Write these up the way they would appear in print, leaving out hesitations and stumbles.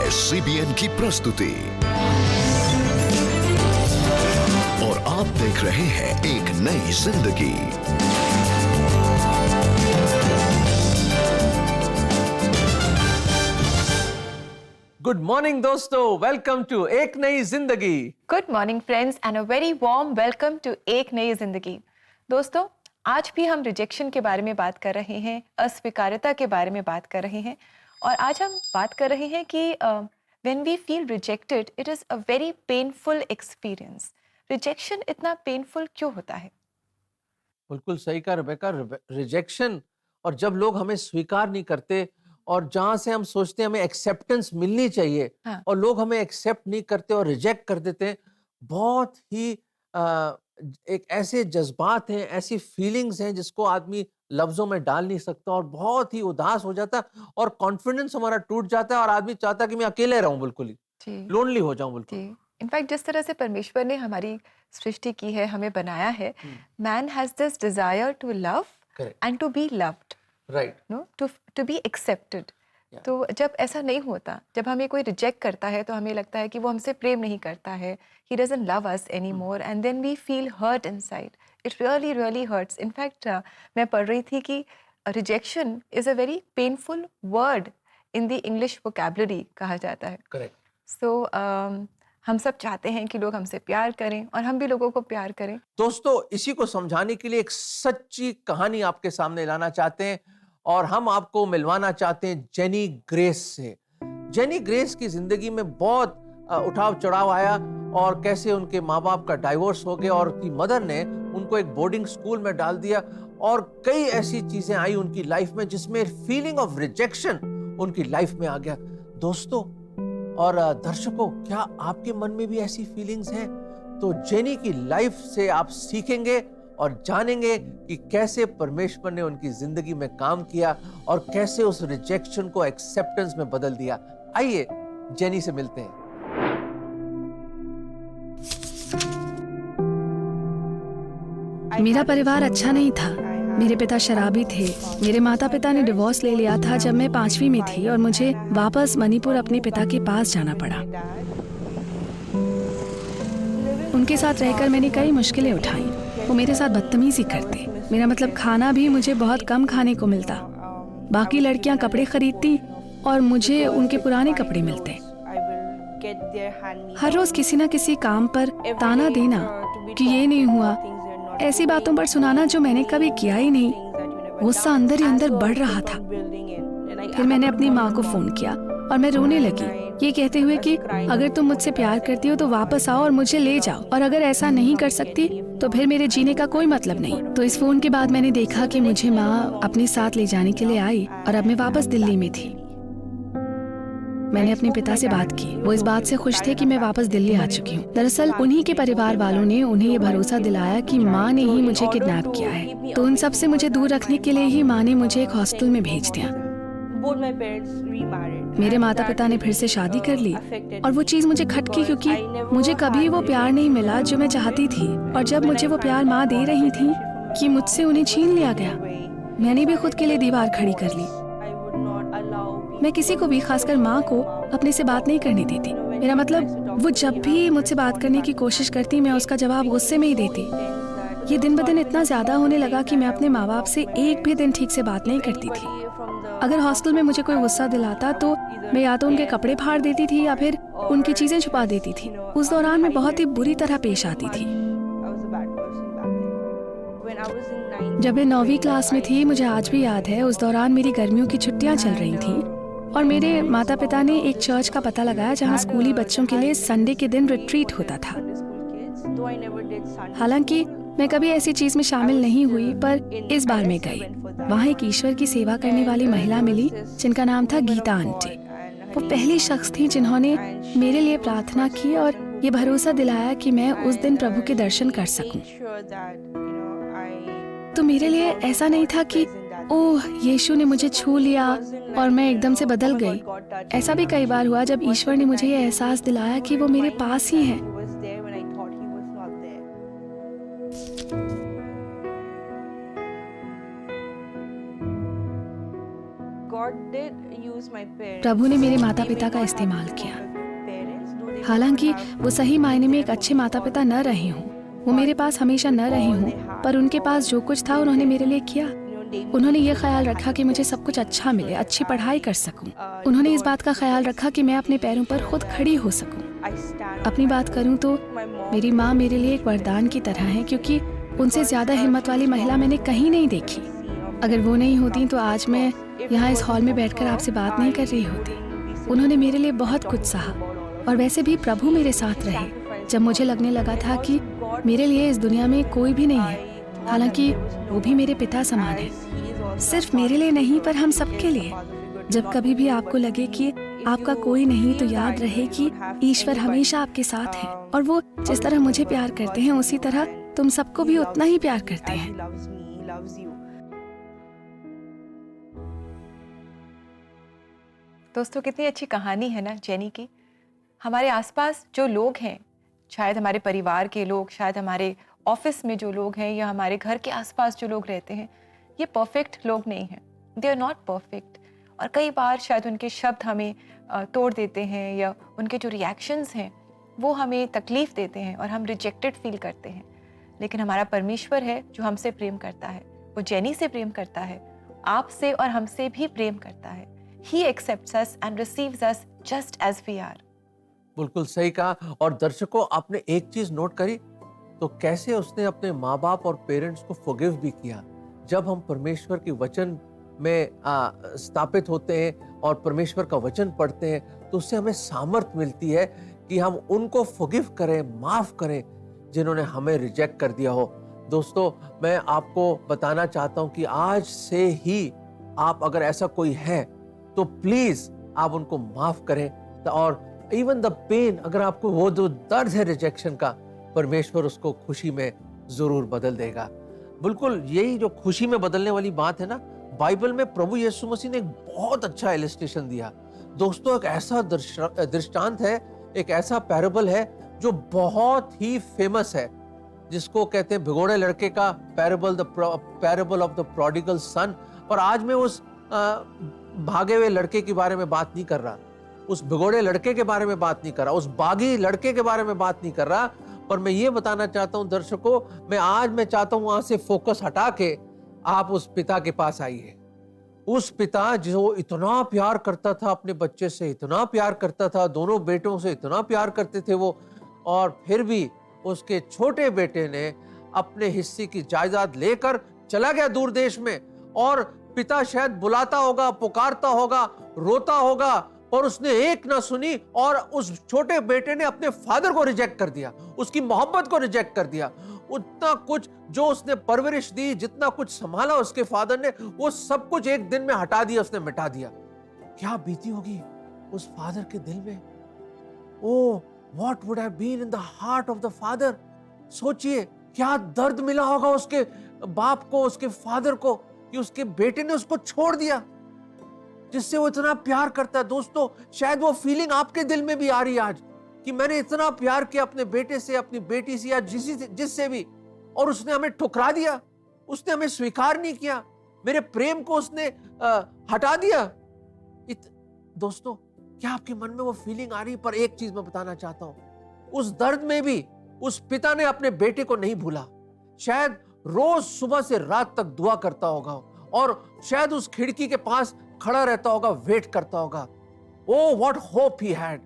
CBN की प्रस्तुति और आप देख रहे हैं एक नई जिंदगी। गुड मॉर्निंग दोस्तों, वेलकम टू एक नई जिंदगी। Good morning friends and a very warm welcome to एक नई जिंदगी। दोस्तों, आज भी हम रिजेक्शन के बारे में बात कर रहे हैं, अस्वीकार्यता के बारे में बात कर रहे हैं। और आज हम बात कर रहे हैं कि when we feel rejected it is a very painful experience. Rejection इतना पेनफुल क्यों होता है? बिल्कुल सही कहा रेबेका। रिजेक्शन, और जब लोग हमें स्वीकार नहीं करते और जहां से हम सोचते हैं हमें एक्सेप्टेंस मिलनी चाहिए, हाँ। और लोग हमें एक्सेप्ट नहीं करते और रिजेक्ट कर देते हैं, बहुत ही एक ऐसे जज्बात हैं, ऐसी फीलिंग्स हैं जिसको आदमी लफ्जों में डाल नहीं सकता और बहुत ही उदास हो जाता है और कॉन्फिडेंस हमारा टूट जाता है और आदमी चाहता है कि मैं अकेले रहूं, बिल्कुल ही जी लोनली हो जाऊं बिल्कुल। जी। इनफैक्ट जिस तरह से परमेश्वर ने हमारी सृष्टि की है, हमें बनाया है, man has this desire to love correct, and to be loved, right. No, to be accepted. Yeah. तो जब ऐसा नहीं होता, जब हमें कोई रिजेक्ट करता है तो हमें लगता है कि वो हमसे प्रेम नहीं करता है, he doesn't love us any more, and then we feel hurt inside. It really really hurts. In fact मैं पढ़ रही थी कि rejection is a very painful word in the English vocabulary कहा जाता है। करेक्ट। सो हम सब चाहते हैं कि लोग हमसे प्यार करें और हम भी लोगों को प्यार करें। दोस्तों, इसी को समझाने के लिए एक सच्ची कहानी आपके सामने लाना चाहते हैं और हम आपको मिलवाना चाहते हैं जेनी ग्रेस से। जेनी ग्रेस की जिंदगी में बहुत उठाव चढ़ाव आया और कैसे उनके माँ बाप का डाइवोर्स हो गया और उनकी मदर ने उनको एक बोर्डिंग स्कूल में डाल दिया और कई ऐसी चीजें आई उनकी लाइफ में जिसमें फीलिंग ऑफ रिजेक्शन उनकी लाइफ में आ गया। दोस्तों और दर्शकों, क्या आपके मन में भी ऐसी फीलिंग्स हैं? तो जेनी की लाइफ से आप सीखेंगे और जानेंगे कि कैसे परमेश्वर ने उनकी जिंदगी में काम किया और कैसे उस रिजेक्शन को एक्सेप्टेंस में बदल दिया। आइए जेनी से मिलते हैं। मेरा परिवार अच्छा नहीं था। मेरे पिता शराबी थे। मेरे माता पिता ने डिवोर्स ले लिया था जब मैं 5वीं में थी और मुझे वापस मणिपुर अपने पिता के पास जाना पड़ा। उनके साथ रहकर मैंने कई मुश्किलें उठाई। वो मेरे साथ बदतमीजी करते। मेरा मतलब खाना भी मुझे बहुत कम खाने को मिलता। बाकी लड़कियां कपड़े खरीदती और मुझे उनके पुराने कपड़े मिलते। हर रोज किसी न किसी काम पर ताना देना कि ये नहीं हुआ, ऐसी बातों पर सुनाना जो मैंने कभी किया ही नहीं। गुस्सा अंदर ही अंदर बढ़ रहा था। फिर मैंने अपनी माँ को फोन किया और मैं रोने लगी, ये कहते हुए कि अगर तुम मुझसे प्यार करती हो तो वापस आओ और मुझे ले जाओ, और अगर ऐसा नहीं कर सकती तो फिर मेरे जीने का कोई मतलब नहीं। तो इस फोन के बाद मैंने देखा कि मुझे माँ अपने साथ ले जाने के लिए आई और अब मैं वापस दिल्ली में थी। मैंने अपने पिता से बात की। वो इस बात से खुश थे कि मैं वापस दिल्ली आ चुकी हूँ। दरअसल उन्हीं के परिवार वालों ने उन्हें ये भरोसा दिलाया कि माँ ने ही मुझे किडनैप किया है। तो उन सब से मुझे दूर रखने के लिए ही माँ ने मुझे एक हॉस्टल में भेज दिया। मेरे माता पिता ने फिर से शादी कर ली और वो चीज मुझे खटकी, क्योंकि मुझे कभी वो प्यार नहीं मिला जो मैं चाहती थी। और जब मुझे वो प्यार माँ दे रही थी कि मुझसे उन्हें छीन लिया गया, मैंने भी खुद के लिए दीवार खड़ी कर ली। मैं किसी को भी, खासकर माँ को, अपने से बात नहीं करने देती। मेरा मतलब वो जब भी मुझसे बात करने की कोशिश करती मैं उसका जवाब गुस्से में ही देती। ये दिन ब दिन इतना ज्यादा होने लगा कि मैं अपने माँ बाप से एक भी दिन ठीक से बात नहीं करती थी। अगर हॉस्टल में मुझे कोई गुस्सा दिलाता तो मैं या तो उनके कपड़े फाड़ देती थी या फिर उनकी चीजें छुपा देती थी। उस दौरान मैं बहुत ही बुरी तरह पेश आती थी। जब मैं 9वीं क्लास में थी, मुझे आज भी याद है, उस दौरान मेरी गर्मियों की छुट्टियां चल रही थी और मेरे माता पिता ने एक चर्च का पता लगाया जहां स्कूली बच्चों के लिए संडे के दिन रिट्रीट होता था। हालांकि मैं कभी ऐसी चीज में शामिल नहीं हुई, पर इस बार मैं गई। वहाँ एक ईश्वर की सेवा करने वाली महिला मिली जिनका नाम था गीता आंटी। वो पहली शख्स थी जिन्होंने मेरे लिए प्रार्थना की और ये भरोसा दिलाया कि मैं उस दिन प्रभु के दर्शन कर सकूं। तो मेरे लिए ऐसा नहीं था कि ओह, यीशु ने मुझे छू लिया और मैं एकदम से बदल गई। ऐसा भी कई बार हुआ जब ईश्वर ने मुझे ये एहसास दिलाया कि वो मेरे पास ही है। प्रभु ने मेरे माता पिता का इस्तेमाल किया। हालांकि वो सही मायने में एक अच्छे माता पिता न रहे हों, वो मेरे पास हमेशा न रहे हों, पर उनके पास जो कुछ था उन्होंने मेरे लिए किया। उन्होंने ये ख्याल रखा कि मुझे सब कुछ अच्छा मिले, अच्छी पढ़ाई कर सकूं। उन्होंने इस बात का ख्याल रखा कि मैं अपने पैरों पर खुद खड़ी हो सकूं। अपनी बात करूं तो मेरी माँ मेरे लिए एक वरदान की तरह है, क्योंकि उनसे ज्यादा हिम्मत वाली महिला मैंने कहीं नहीं देखी। अगर वो नहीं होती तो आज मैं यहाँ इस हॉल में बैठकर आपसे बात नहीं कर रही होती। उन्होंने मेरे लिए बहुत कुछ सहा, और वैसे भी प्रभु मेरे साथ रहे जब मुझे लगने लगा था कि मेरे लिए इस दुनिया में कोई भी नहीं है। हालांकि वो भी मेरे पिता समान है, सिर्फ मेरे लिए नहीं पर हम सबके लिए। जब कभी भी आपको लगे कि आपका कोई नहीं, तो याद रहे कि ईश्वर हमेशा आपके साथ है, और वो जिस तरह मुझे प्यार करते हैं उसी तरह तुम सबको भी उतना ही प्यार करते हैं। दोस्तों, कितनी अच्छी कहानी है ना जेनी की। हमारे आसपास जो लोग हैं, शायद हमारे परिवार के लोग, शायद हमारे ऑफिस में जो लोग हैं, या हमारे घर के आसपास जो लोग रहते हैं, ये परफेक्ट लोग नहीं हैं। They are not perfect. और कई बार शायद उनके शब्द हमें तोड़ देते हैं, या उनके जो रिएक्शंस हैं वो हमें तकलीफ देते हैं और हम रिजेक्टेड फील करते हैं। लेकिन हमारा परमेश्वर है जो हमसे प्रेम करता है। वो जेनी से प्रेम करता है, आपसे और हमसे भी प्रेम करता है। He accepts us and receives us just as we are. बिल्कुल सही कहा। और दर्शकों, आपने एक चीज नोट करी तो कैसे उसने अपने माँ बाप और पेरेंट्स को फॉरगिव भी किया। जब हम परमेश्वर के वचन में स्थापित होते हैं और परमेश्वर का वचन पढ़ते हैं, तो उससे हमें सामर्थ मिलती है कि हम उनको फॉरगिव करें, माफ करें जिन्होंने हमें रिजेक्ट कर दिया हो। दोस्तों, मैं आपको बताना चाहता हूं कि आज से ही आप अगर ऐसा कोई है तो प्लीज आप उनको माफ करें। और इवन द पेन, अगर आपको वो जो दर्द है रिजेक्शन का, परमेश्वर उसको खुशी में जरूर बदल देगा। बिल्कुल यही जो खुशी में बदलने वाली बात है ना, बाइबल में प्रभु यीशु मसीह ने एक बहुत अच्छा इलस्ट्रेशन दिया। दोस्तों, एक ऐसा दृष्टांत है, एक ऐसा पैराबल है जो बहुत ही फेमस है, जिसको कहते हैं भिगोड़े लड़के का parable, the parable of the prodigal सन। पर आज मैं उस भागे हुए लड़के के बारे में बात नहीं कर रहा, उस भिगोड़े लड़के के बारे में बात नहीं कर रहा, उस बागी लड़के के बारे में बात नहीं कर रहा। पर मैं ये बताना चाहता हूं दर्शकों, मैं चाहता हूं वहां से फोकस हटा के आप उस पिता के पास आइए। उस पिता जो इतना प्यार करता था अपने बच्चे से, इतना प्यार करता था, दोनों बेटों से इतना प्यार करते थे वो, और फिर भी उसके छोटे बेटे ने अपने हिस्से की जायदाद लेकर चला गया दूर देश में। और पिता शायद बुलाता होगा, पुकारता होगा, रोता होगा, और उसने एक ना सुनी, और उस छोटे बेटे ने अपने फादर को रिजेक्ट कर दिया, उसकी मोहब्बत को रिजेक्ट कर दिया। उतना कुछ जो उसने परवरिश दी, जितना कुछ संभाला उसके फादर ने, वो सब कुछ एक दिन में हटा दिया, उसने मिटा दिया। क्या बीती होगी उस फादर के दिल में? Oh, what would have been in the heart of the father. सोचिए क्या दर्द मिला होगा उसके बाप को, उसके फादर को, कि उसके बेटे ने उसको छोड़ दिया जिससे वो इतना प्यार करता है। दोस्तों, शायद वो फीलिंग आपके दिल में भी आ रही है आज, कि मैंने इतना प्यार किया अपने बेटे से, अपनी बेटी से, या जिससे भी, और उसने हमें ठुकरा दिया, उसने हमें स्वीकार नहीं किया, मेरे प्रेम को उसने हटा दिया। दोस्तों, क्या आपके मन में वो फीलिंग आ रही? पर एक चीज मैं बताना चाहता हूं, उस दर्द में भी उस पिता ने अपने बेटे को नहीं भूला। शायद रोज सुबह से रात तक दुआ करता होगा, और शायद उस खिड़की के पास खड़ा रहता होगा, वेट करता होगा। ओह, व्हाट होप ही हैड।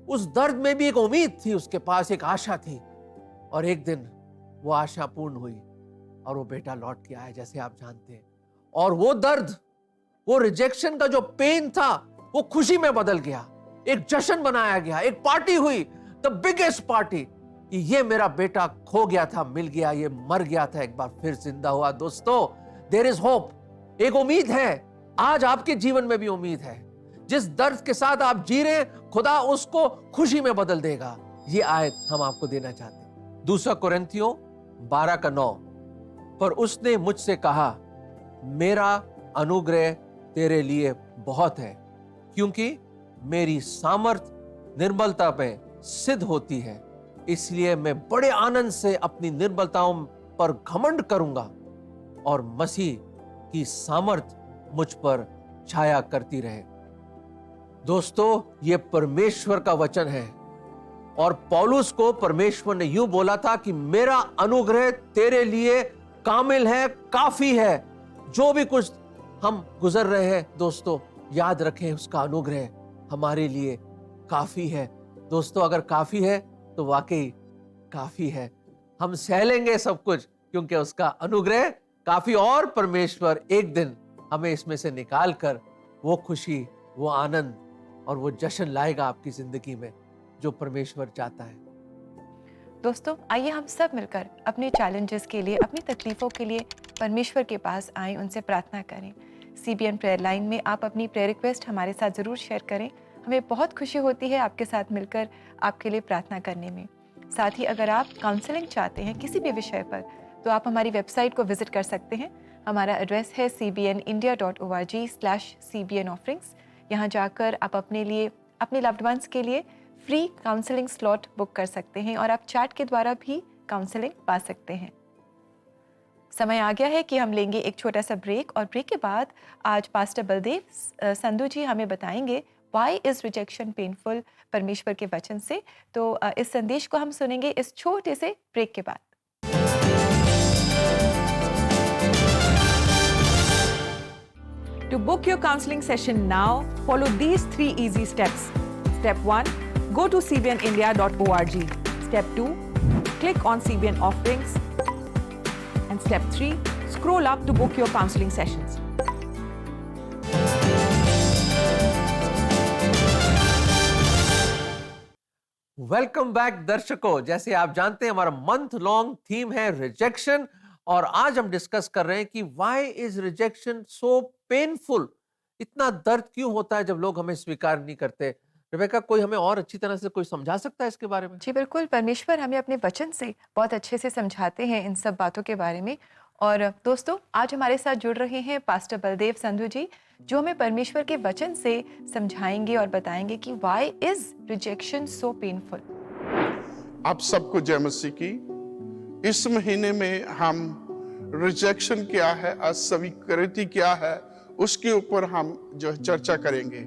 उस दर्द में भी एक उम्मीद थी उसके पास, एक आशा थी, और एक दिन वो आशा पूर्ण हुई और वो बेटा लौट के आया, जैसे आप जानते हैं। और वो दर्द, वो रिजेक्शन का जो पेन था, वो खुशी में बदल गया। एक जश्न बनाया गया, एक पार्टी हुई, द बिगेस्ट पार्टी, कि ये मेरा बेटा खो गया था, मिल गया, ये मर गया था, एक बार फिर जिंदा हुआ। दोस्तों, देयर इज होप, एक उम्मीद है। आज आपके जीवन में भी उम्मीद है। जिस दर्द के साथ आप जी रहे हैं, खुदा उसको खुशी में बदल देगा। ये आयत हम आपको देना चाहते हैं, 2 कुरिन्थियों 12:9। पर उसने मुझसे कहा, मेरा अनुग्रह तेरे लिए बहुत है, क्योंकि मेरी सामर्थ निर्बलता में सिद्ध होती है। इसलिए मैं बड़े आनंद से अपनी निर्बलताओं पर घमंड करूंगा, और मसीह की सामर्थ मुझ पर छाया करती रहे। दोस्तों, ये परमेश्वर का वचन है और पौलुस को परमेश्वर ने यूं बोला था कि मेरा अनुग्रह तेरे लिए कामिल है, काफी है। जो भी कुछ हम गुजर रहे हैं दोस्तों, याद रखें उसका अनुग्रह हमारे लिए काफी है। दोस्तों, अगर काफी है तो वाकई काफी है। हम सह लेंगे सब कुछ क्योंकि उसका अनुग्रह काफी, और परमेश्वर एक दिन हमें इसमें से निकाल कर वो खुशी, वो आनंद और वो जश्न लाएगा आपकी जिंदगी में जो परमेश्वर चाहता है। दोस्तों, आइए हम सब मिलकर अपने चैलेंजेस के लिए, अपनी तकलीफों के लिए परमेश्वर के पास आएं, उनसे प्रार्थना करें। CBN प्रेयर लाइन में आप अपनी प्रेयर रिक्वेस्ट हमारे साथ ज़रूर शेयर करें। हमें बहुत खुशी होती है आपके साथ मिलकर आपके लिए प्रार्थना करने में। साथ ही अगर आप काउंसलिंग चाहते हैं किसी भी विषय पर, तो आप हमारी वेबसाइट को विजिट कर सकते हैं। हमारा एड्रेस है cbnindia.org/CBN offerings। यहाँ जाकर आप अपने लिए, अपने लव्ड वंस के लिए फ्री काउंसलिंग स्लॉट बुक कर सकते हैं और आप चैट के द्वारा भी काउंसलिंग पा सकते हैं। समय आ गया है कि हम लेंगे एक छोटा सा ब्रेक, और ब्रेक के बाद आज पास्टर बलदेव संधू जी हमें बताएंगे व्हाई इज रिजेक्शन पेनफुल, परमेश्वर के वचन से। तो इस संदेश को हम सुनेंगे इस छोटे से ब्रेक के बाद। To book your counseling session now, follow these 3 easy steps. Step 1, go to cbnindia.org. Step 2, click on CBN offerings. And step 3, scroll up to book your counseling sessions. Welcome back दर्शकों। जैसे आप जानते हैं हमारा month long theme है rejection, और आज हम डिस्कस कर रहे हैं कि why is rejection so painful. इतना दर्द क्यों होता है जब लोग हमें स्वीकार नहीं करते। रेबेका, कोई हमें और अच्छी तरह से कोई समझा सकता है इसके बारे में? जी बिल्कुल, परमेश्वर हमें अपने वचन से बहुत अच्छे से समझाते हैं इन सब बातों के बारे में। और दोस्तों, आज हमारे साथ जुड़ रहे हैं पास्टर बलदेव संधू जी, जो हमें परमेश्वर के वचन से समझाएंगे और बताएंगे कि why is rejection so painful. आप सबको जय मसीह की। इस महीने में हम रिजेक्शन क्या है, अस्वीकृति क्या है, उसके ऊपर हम जो चर्चा करेंगे।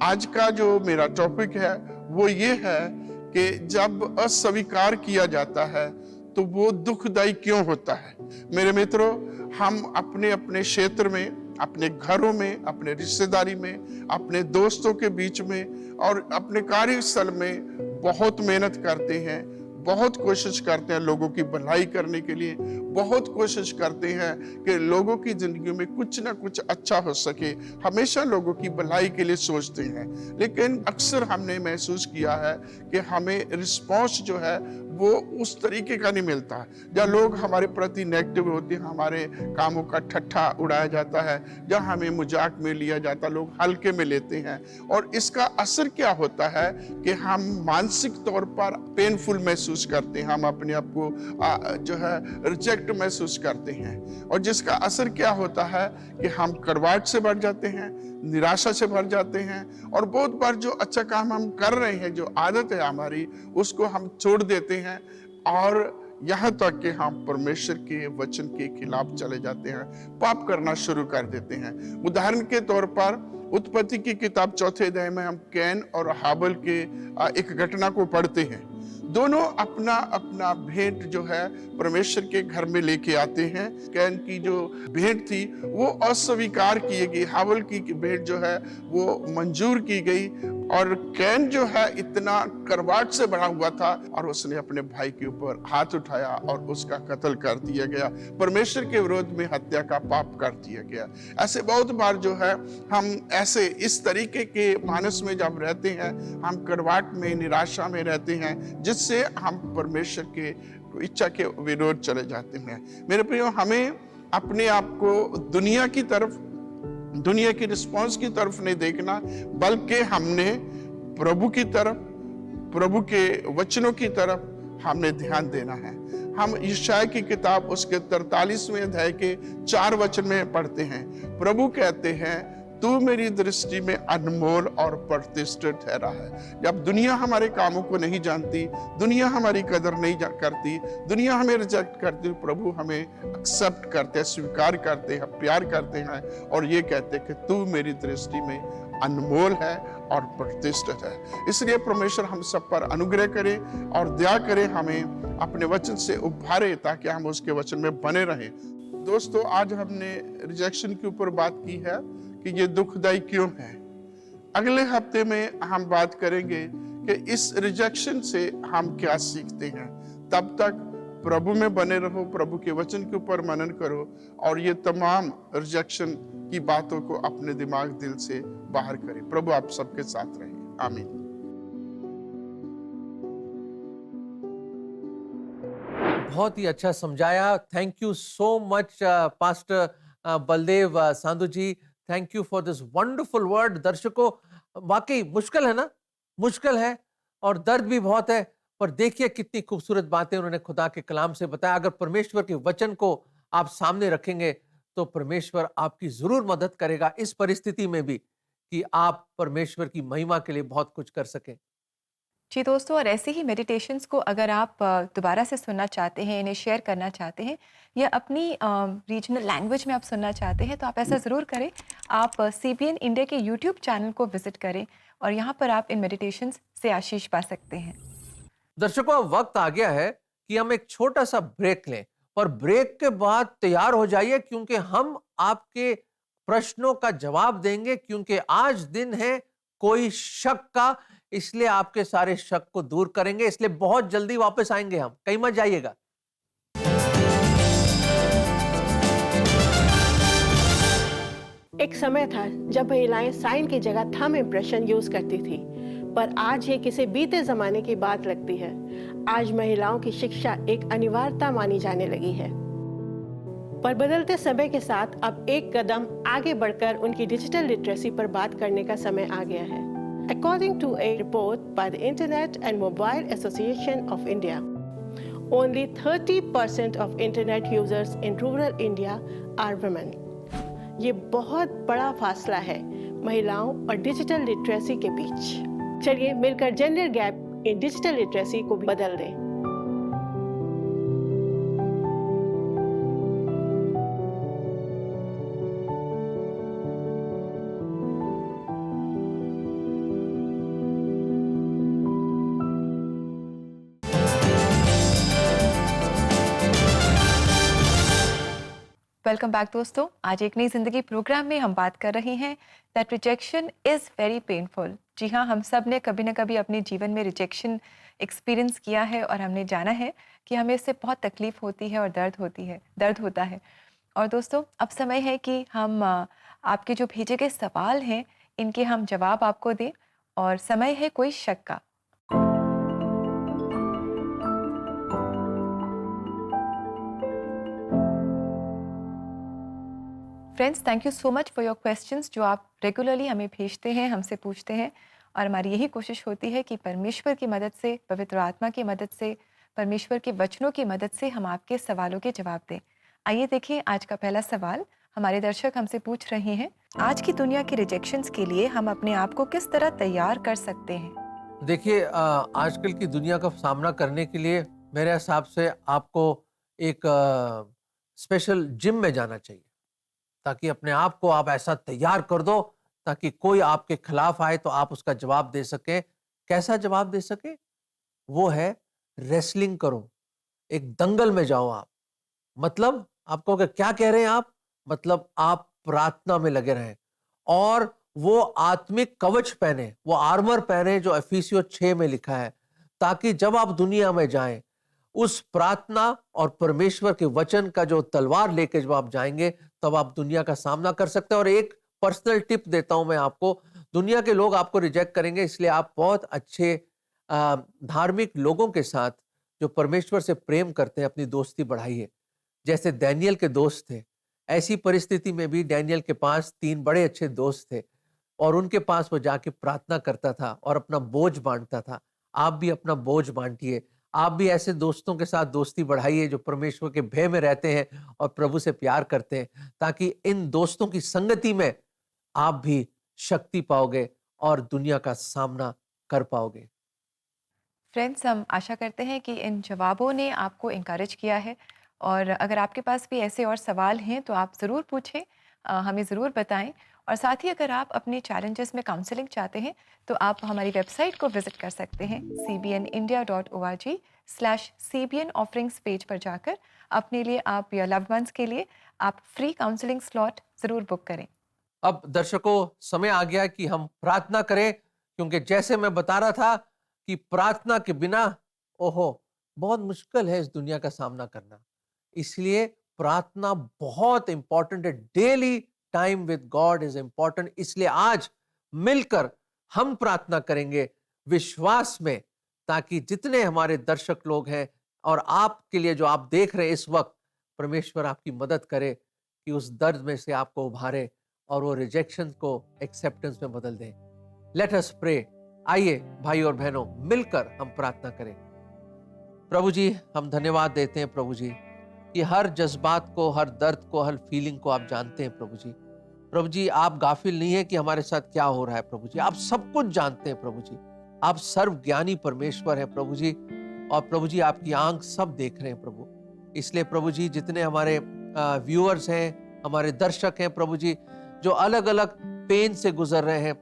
आज का जो मेरा टॉपिक है वो ये है कि जब अस्वीकार किया जाता है तो वो दुखदाई क्यों होता है। मेरे मित्रों, हम अपने अपने क्षेत्र में, अपने घरों में, अपने रिश्तेदारी में, अपने दोस्तों के बीच में और अपने कार्यस्थल में बहुत मेहनत करते हैं, बहुत कोशिश करते हैं लोगों की भलाई करने के लिए, बहुत कोशिश करते हैं कि लोगों की जिंदगी में कुछ ना कुछ अच्छा हो सके, हमेशा लोगों की भलाई के लिए सोचते हैं। लेकिन अक्सर हमने महसूस किया है कि हमें रिस्पॉन्स जो है वो उस तरीके का नहीं मिलता है, जहाँ लोग हमारे प्रति नेगेटिव होते हैं, हमारे कामों का ठट्ठा उड़ाया जाता है, जहाँ हमें मजाक में लिया जाता है, लोग हल्के में लेते हैं। और इसका असर क्या होता है कि हम मानसिक तौर पर पेनफुल महसूस करते हैं, हम अपने आप को जो है रिजेक्ट महसूस करते हैं। और जिसका असर क्या होता है कि हम कड़वाहट से भर जाते हैं, निराशा से भर जाते हैं, और बहुत बार जो अच्छा काम हम कर रहे हैं, जो आदत है हमारी, उसको हम छोड़ देते हैं, और यहाँ तक कि हम परमेश्वर के वचन के खिलाफ चले जाते हैं, पाप करना शुरू कर देते हैं। उदाहरण के तौर पर उत्पत्ति की किताब 4 अध्याय में हम कैन और हाबल के एक घटना को पढ़ते हैं। दोनों अपना अपना भेंट जो है परमेश्वर के घर में लेके आते हैं। कैन की जो भेंट थी वो अस्वीकार की गई, हाबल की भेंट जो है वो मंजूर की गई। और कैन जो है इतना कड़वाहट से भरा हुआ था और उसने अपने भाई के ऊपर हाथ उठाया और उसका कत्ल कर दिया गया, परमेश्वर के विरोध में हत्या का पाप कर दिया गया। ऐसे बहुत बार जो है हम ऐसे इस तरीके के मानस में जब रहते हैं, हम कड़वाहट में, निराशा में रहते हैं, जिससे हम परमेश्वर के इच्छा के विरोध चले जाते हैं। मेरे प्रियो, हमें अपने आप को दुनिया की तरफ, दुनिया की रिस्पॉन्स की तरफ नहीं देखना, बल्कि हमने प्रभु की तरफ, प्रभु के वचनों की तरफ हमने ध्यान देना है। हम यशायाह की किताब उसके 43वें अध्याय के 4 वचन में पढ़ते हैं, प्रभु कहते हैं तू मेरी दृष्टि में अनमोल और प्रतिष्ठित ठहरा है। जब दुनिया हमारे कामों को नहीं जानती, दुनिया हमारी कदर नहीं करती, दुनिया हमें रिजेक्ट करती, प्रभु हमें एक्सेप्ट करते हैं, स्वीकार करते हैं, प्यार करते हैं और ये कहते हैं कि तू मेरी दृष्टि में अनमोल है और प्रतिष्ठित है। इसलिए परमेश्वर हम सब पर अनुग्रह करे और दया करे, हमें अपने वचन से उभारे ताकि हम उसके वचन में बने रहें। दोस्तों, आज हमने रिजेक्शन के ऊपर बात की है कि ये दुखदाई क्यों है। अगले हफ्ते में हम बात करेंगे कि इस रिजेक्शन से हम क्या सीखते हैं। तब तक प्रभु में बने रहो, प्रभु के वचन के ऊपर मनन करो और ये तमाम रिजेक्शन की बातों को अपने दिमाग दिल से बाहर करें। प्रभु आप सबके साथ रहे। आमीन। बहुत ही अच्छा समझाया। Thank you so much pastor Baldev Sandhu ji. Thank you for this wonderful word. दर्शकों, वाकई मुश्किल है ना, मुश्किल है और दर्द भी बहुत है, पर देखिए कितनी खूबसूरत बातें उन्होंने खुदा के कलाम से बताया। अगर परमेश्वर के वचन को आप सामने रखेंगे तो परमेश्वर आपकी जरूर मदद करेगा इस परिस्थिति में भी कि आप परमेश्वर की महिमा के लिए बहुत कुछ कर सकें। जी दोस्तों, और ऐसे ही मेडिटेशंस को अगर आप दोबारा से सुनना चाहते हैं, इन्हें शेयर करना चाहते हैं या अपनी रीजनल लैंग्वेज में आप सुनना चाहते हैं तो आप ऐसा ज़रूर करें। आप CBN इंडिया के YouTube चैनल को विजिट करें और यहाँ पर आप इन मेडिटेशंस से आशीष पा सकते हैं। दर्शकों, अब वक्त आ गया है कि हम एक छोटा सा ब्रेक लें, पर ब्रेक के बाद तैयार हो जाइए क्योंकि हम आपके प्रश्नों का जवाब देंगे, क्योंकि आज दिन है कोई शक का, इसलिए आपके सारे शक को दूर करेंगे। इसलिए बहुत जल्दी वापस आएंगे हम, कहीं मत जाइएगा। एक समय था जब महिलाएं साइन की जगह थंब इम्प्रेशन यूज करती थी, पर आज ये किसी बीते जमाने की बात लगती है। आज महिलाओं की शिक्षा एक अनिवार्यता मानी जाने लगी है, पर बदलते समय के साथ अब एक कदम आगे बढ़कर उनकी डिजिटल लिटरेसी पर बात करने का समय आ गया है। According to a report by the Internet and Mobile Association of India, only 30% of internet users in rural India are women. ये बहुत बड़ा फासला है महिलाओं और डिजिटल लिटरेसी के बीच। चलिए मिलकर gender gap in digital literacy को बदल दें। वेलकम बैक दोस्तों। आज एक नई जिंदगी प्रोग्राम में हम बात कर रहे हैं that rejection is very painful. जी हाँ, हम सब ने कभी ना कभी अपने जीवन में रिजेक्शन एक्सपीरियंस किया है और हमने जाना है कि हमें इससे बहुत तकलीफ होती है और दर्द होता है। और दोस्तों, अब समय है कि हम आपके जो भेजे गए सवाल हैं इनके हम जवाब आपको दें और समय है कोई शक का। Friends, thank you so much for your questions जो आप रेगुलरली हमें भेजते हैं, हमसे पूछते हैं और हमारी यही कोशिश होती है कि परमेश्वर की मदद से, पवित्र आत्मा की मदद से, परमेश्वर के वचनों की मदद से हम आपके सवालों के जवाब दें। आइए देखिए आज का पहला सवाल। हमारे दर्शक हमसे पूछ रहे हैं, आज की दुनिया के रिजेक्शंस के लिए हम अपने आप को किस तरह तैयार कर सकते हैं? देखिए, आजकल की दुनिया का सामना करने के लिए मेरे हिसाब से आपको एक स्पेशल जिम में जाना चाहिए, ताकि अपने आप को आप ऐसा तैयार कर दो ताकि कोई आपके खिलाफ आए तो आप उसका जवाब दे सके। कैसा जवाब दे सके? वो है रेसलिंग करो, एक दंगल में जाओ आप। मतलब आप कहोगे क्या कह रहे हैं आप? मतलब आप प्रार्थना में लगे रहें और वो आत्मिक कवच पहने, वो आर्मर पहने जो एफिसियों 6 में लिखा है, ताकि जब आप दुनिया में जाएं उस प्रार्थना और परमेश्वर के वचन का जो तलवार लेके जब आप जाएंगे तब आप दुनिया का सामना कर सकते हैं। और एक पर्सनल टिप देता हूं मैं आपको, दुनिया के लोग आपको रिजेक्ट करेंगे, इसलिए आप बहुत अच्छे धार्मिक लोगों के साथ जो परमेश्वर से प्रेम करते हैं अपनी दोस्ती बढ़ाइए। जैसे डैनियल के दोस्त थे, ऐसी परिस्थिति में भी डैनियल के पास 3 बड़े अच्छे दोस्त थे और उनके पास वो जाके प्रार्थना करता था और अपना बोझ बांटता था। आप भी अपना बोझ बांटिए, आप भी ऐसे दोस्तों के साथ दोस्ती बढ़ाइए जो परमेश्वर के भय में रहते हैं और प्रभु से प्यार करते हैं, ताकि इन दोस्तों की संगति में आप भी शक्ति पाओगे और दुनिया का सामना कर पाओगे। फ्रेंड्स, हम आशा करते हैं कि इन जवाबों ने आपको इनकरेज किया है, और अगर आपके पास भी ऐसे और सवाल हैं तो आप ज़रूर पूछें, हमें ज़रूर बताएं। और साथ ही अगर आप अपने चैलेंजेस में काउंसलिंग चाहते हैं तो आप हमारी वेबसाइट को विज़िट कर सकते हैं, cbnindia.org/cbn ऑफरिंग्स पेज पर जाकर अपने लिए, आप या लव्ड वंस के लिए आप फ्री काउंसलिंग स्लॉट ज़रूर बुक करें। अब दर्शकों, समय आ गया कि हम प्रार्थना करें, क्योंकि जैसे मैं बता रहा था कि प्रार्थना के बिना ओहो बहुत मुश्किल है इस दुनिया का सामना करना। इसलिए प्रार्थना बहुत इंपॉर्टेंट है। Daily time with God is important. इसलिए आज मिलकर हम प्रार्थना करेंगे विश्वास में, ताकि जितने हमारे दर्शक लोग हैं और आपके लिए जो आप देख रहे हैं इस वक्त, परमेश्वर आपकी मदद करे कि उस दर्द में से आपको उभारे और वो रिजेक्शन को एक्सेप्टेंस में बदल दें। Let us pray. आइए भाई और बहनों, मिलकर हम प्रार्थना करें। प्रभु जी, हम धन्यवाद देते हैं प्रभु जी कि हर जज्बात को, हर दर्द को, हर फीलिंग को आप जानते हैं प्रभु जी। प्रभु जी, आप गाफिल नहीं है कि हमारे साथ क्या हो रहा है प्रभु जी। आप सब कुछ जानते हैं प्रभु जी। आप सर्वज्ञानी परमेश्वर है प्रभु जी, और प्रभु जी आपकी आंख सब देख रहे हैं प्रभु। इसलिए प्रभु जी, जितने हमारे व्यूअर्स हैं, हमारे दर्शक हैं प्रभु जी, जो अलग अलग पेन से गुजर रहे हैं,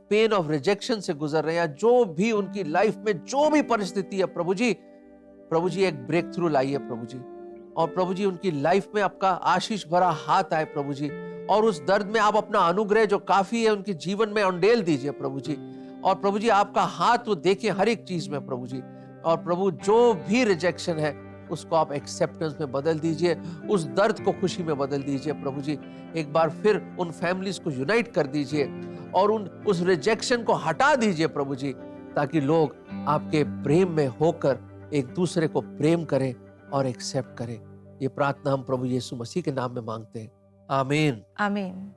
पेन ऑफ रिजेक्शन से गुजर रहे हैं, जो भी उनकी लाइफ में जो भी परिस्थिति है प्रभु जी एक ब्रेक थ्रू लाइए प्रभु जी। और प्रभु जी उनकी लाइफ में आपका आशीष भरा हाथ आए प्रभु जी, और उस दर्द में आप अपना अनुग्रह जो काफी है उनके जीवन में उंडेल दीजिए प्रभु जी। और प्रभु जी आपका हाथ वो देखे हर एक चीज में प्रभु जी। और प्रभु जो भी रिजेक्शन है उसको आप एक्सेप्टेंस में बदल दीजिए, उस दर्द को खुशी में बदल दीजिए प्रभु जी। एक बार फिर उन फैमिलीज को यूनाइट कर दीजिए और उस रिजेक्शन को हटा दीजिए प्रभु जी, ताकि लोग आपके प्रेम में होकर एक दूसरे को प्रेम करें और एक्सेप्ट करें। ये प्रार्थना हम प्रभु यीशु मसीह के नाम में मांगते हैं, आमीन। आमीन।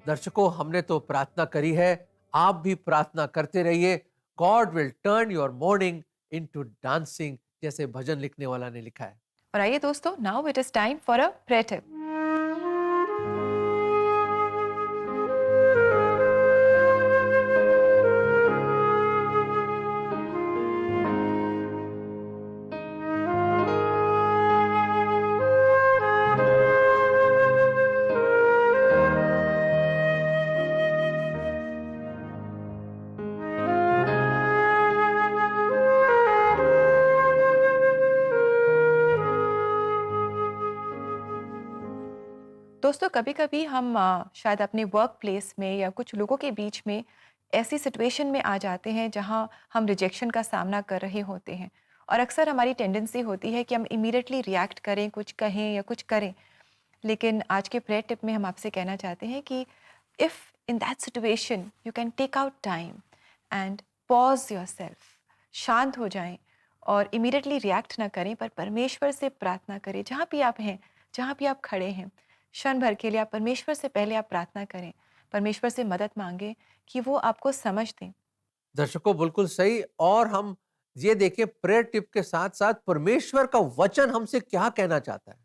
दर्शकों, हमने तो प्रार्थना करी है, आप भी प्रार्थना करते रहिए। God will turn your morning into dancing, जैसे भजन लिखने वाला ने लिखा है। और आइए दोस्तों, now it is time for a prayer tip. दोस्तों, कभी कभी हम शायद अपने वर्क प्लेस में या कुछ लोगों के बीच में ऐसी सिचुएशन में आ जाते हैं जहां हम रिजेक्शन का सामना कर रहे होते हैं, और अक्सर हमारी टेंडेंसी होती है कि हम इमीडिएटली रिएक्ट करें, कुछ कहें या कुछ करें। लेकिन आज के प्रेयर टिप में हम आपसे कहना चाहते हैं कि if in that situation you can take out time and pause yourself, शांत हो जाएं और इमीडिएटली रिएक्ट ना करें, पर परमेश्वर से प्रार्थना करें। जहाँ भी आप हैं, जहाँ भी आप खड़े हैं, क्षण भर के लिए आप परमेश्वर से पहले आप प्रार्थना करें, परमेश्वर से मदद मांगे कि वो आपको समझ दें। दर्शकों, बिल्कुल सही। और हम ये देखें, प्रेयर टिप के साथ साथ परमेश्वर का वचन हमसे क्या कहना चाहता है।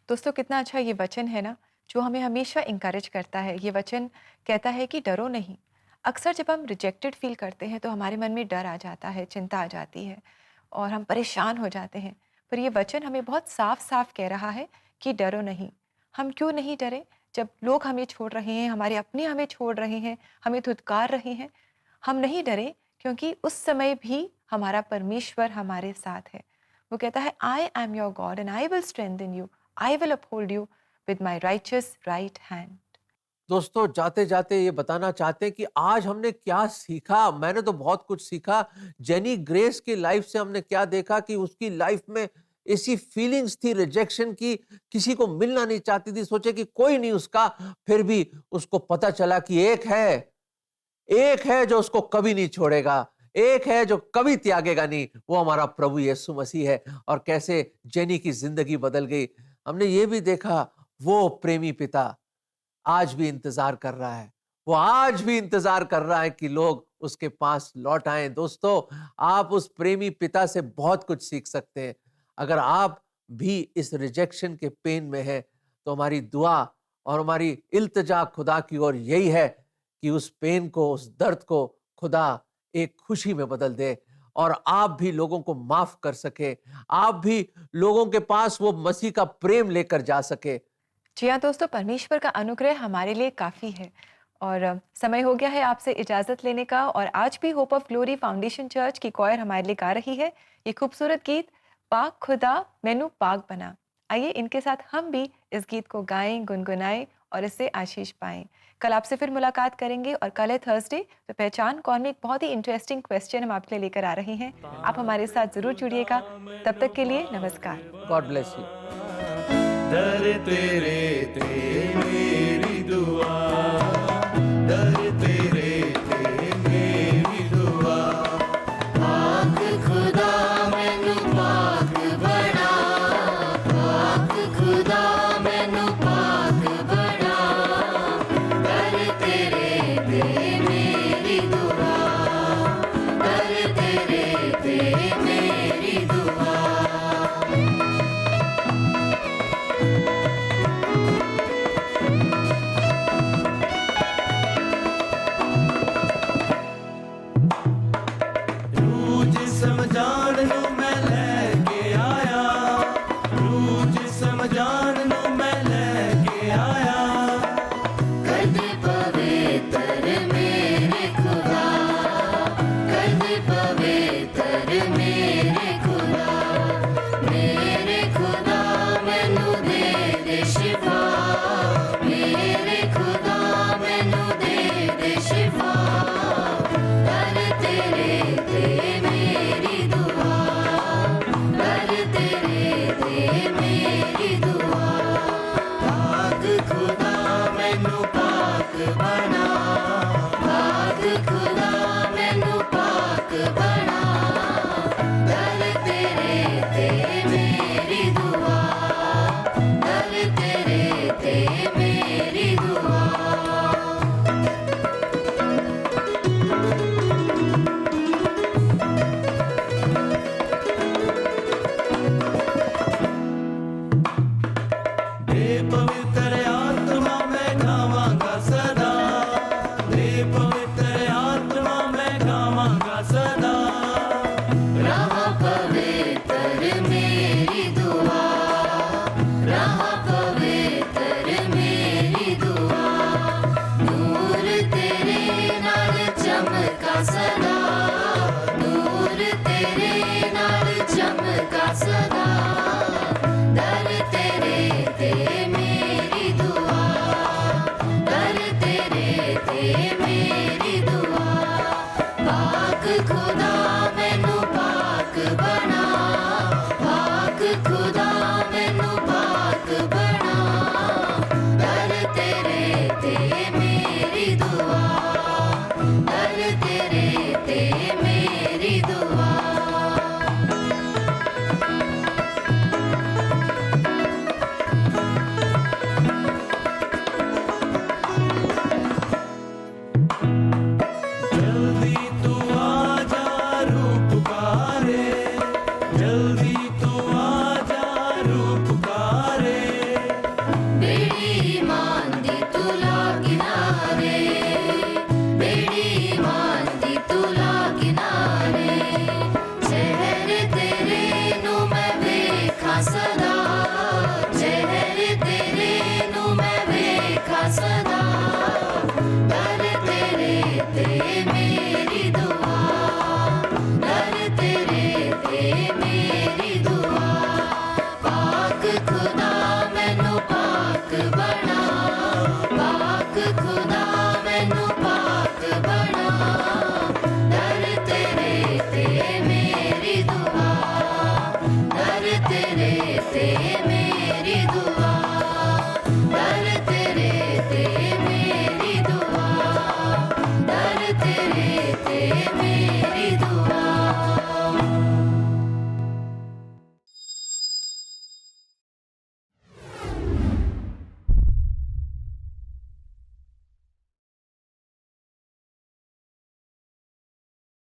दोस्तों, कितना अच्छा ये वचन है ना, जो हमें हमेशा इंकरेज करता है। ये वचन कहता है कि डरो नहीं। अक्सर जब हम रिजेक्टेड फील करते हैं तो हमारे मन में डर आ जाता है, चिंता आ जाती है और हम परेशान हो जाते हैं। पर ये वचन हमें बहुत साफ साफ कह रहा है कि डरो नहीं। हम क्यों नहीं डरे? जब लोग हमें छोड़ रहे हैं, हमारे अपने हमें छोड़ रहे हैं, हमें धुतकार रहे हैं, हम नहीं डरे, क्योंकि उस समय भी हमारा परमेश्वर हमारे साथ है। वो कहता है, I am your God and I will strengthen you, I will uphold you with my righteous right hand. दोस्तों, जाते जाते ये बताना चाहते हैं कि आज हमने क्या सीखा। मैंने तो बहुत कुछ सीखा। जेनी ग्रेस की लाइफ से हमने क्या देखा कि उसकी लाइफ में ऐसी फीलिंग्स थी रिजेक्शन की, किसी को मिलना नहीं चाहती थी, सोचे कि कोई नहीं उसका। फिर भी उसको पता चला कि एक है जो उसको कभी नहीं छोड़ेगा। एक है जो कभी त्यागेगा नहीं, वो हमारा प्रभु यीशु मसीह है। और कैसे जेनी की जिंदगी बदल गई। हमने ये भी देखा, वो प्रेमी पिता आज भी इंतजार कर रहा है। वो आज भी इंतजार कर रहा है कि लोग उसके पास लौट आएं। दोस्तों, आप उस प्रेमी पिता से बहुत कुछ सीख सकते हैं। अगर आप भी इस रिजेक्शन के पेन में हैं, तो हमारी दुआ और हमारी इल्तिजा खुदा की ओर यही है कि उस पेन को, उस दर्द को खुदा एक खुशी में बदल दे और आप भी लोगों को माफ कर सके, आप भी लोगों के पास वो मसीह का प्रेम लेकर जा सके। जी हाँ दोस्तों, परमेश्वर का अनुग्रह हमारे लिए काफ़ी है। और समय हो गया है आपसे इजाज़त लेने का। और आज भी hope of glory foundation church की कॉयर हमारे लिए गा रही है ये खूबसूरत गीत, पाक खुदा मैनू पाक बना। आइए इनके साथ हम भी इस गीत को गाएं, गुनगुनाएं और इससे आशीष पाएं। कल आपसे फिर मुलाकात करेंगे और कल है थर्सडे, तो पहचान कौन में एक बहुत ही इंटरेस्टिंग क्वेश्चन हम आपके लिए लेकर आ रहे हैं। आप हमारे साथ जरूर जुड़िएगा। तब तक के लिए नमस्कार। God bless you. दर तेरे ते मेरी दुआ, दर तेरे ते मेरी दुआ। पाक खुदा मैनू पाक बना, पाक खुदा मैनू पाक बना। दर तेरे ते मेरी दुआ, दर तेरे ते मेरी दुआ। समझाण नू मैं लेके आया, रूज समझाण नू मैं लेके आया। कर दे पवित्र मेरे खुदा, कर दे पवित्र मेरे खुदा। मेरे खुदा मैनू दे दे शिफा, मेरे खुदा मैनू दे दे शिफा। दर तेरे ते मेरी दुआ, दर तेरे ते मेरी दुआ। पाक खुदा मैनू पाक बना, पाक खुदा मैनू पाक बना। दर तेरे ते मेरी दुआ, दर तेरे ते मेरी दुआ। दे पवित्र आत्मा मैं गावांगा सदा, दे पवित्र आत्मा मैं गावांगा सदा। रहा पवित्र मेरी दुआ, रहा पवित्र मेरी दुआ। नूर तेरे नाल चमका सदा, नूर तेरे नाल चमका सदा।